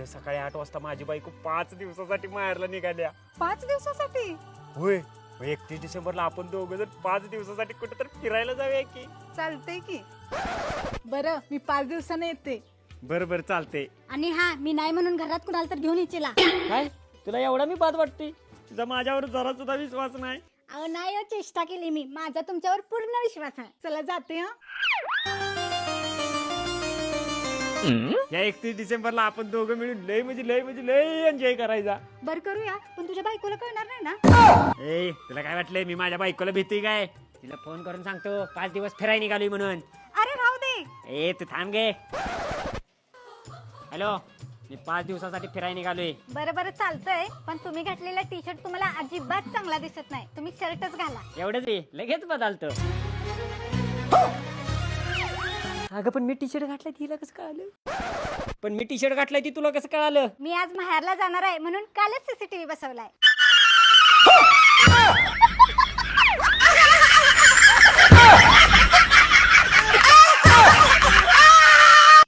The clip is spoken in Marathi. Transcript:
अगं सकाळी 8 वाजता माझी बायको 5 दिवसासाठी माहेरला निघाल्या. 5 दिवसासाठी? होय, 31 डिसेंबरला आपण दोघं जर 5 दिवसासाठी कुठे तर फिरायला जाऊया की. चालतंय की. बरं, मी 5 दिवसाने येते. बरं बरं चालते. आणि हा, मी नाही म्हणून घरात कुणाला तर घेऊन येचीला. काय तुला एवढा मी बाद वाटते? तुझा माझ्यावर जरा सुद्धा विश्वास नाही. अहो नाही हो, चेष्टा केली मी. माझा तुमच्यावर पूर्ण विश्वास आहे. चला जाते हा. या 31 डिसेंबरला आपण दोघं मिळून लय एन्जॉय करायचा. बर करूया, पण तुझ्या बायकोला कळणार नाही ना? ए तुला काय वाटलंय मी माझ्या बायकोला भीती काय? तिला फोन करून सांगतो 5 दिवस फिरायला निघालोय म्हणून. अरे राहू दे. ए तू थांब गे. हॅलो, मी 5 दिवसासाठी फिरायला निघालोय. बरं बरं चालतंय, पण तुम्ही घातलेला टी शर्ट तुम्हाला अजिबात चांगला दिसत नाही. तुम्ही शर्टच घाला. एवढंच रे, लगेच बदलतो. अगं पण मी टी शर्ट घातलाय तिला कसं कळालं? पण मी टी शर्ट घातलाय ती तुला कसं कळालं? मी आज माहेरला जाणार आहे म्हणून कालच सीसीटीव्ही बसवलाय.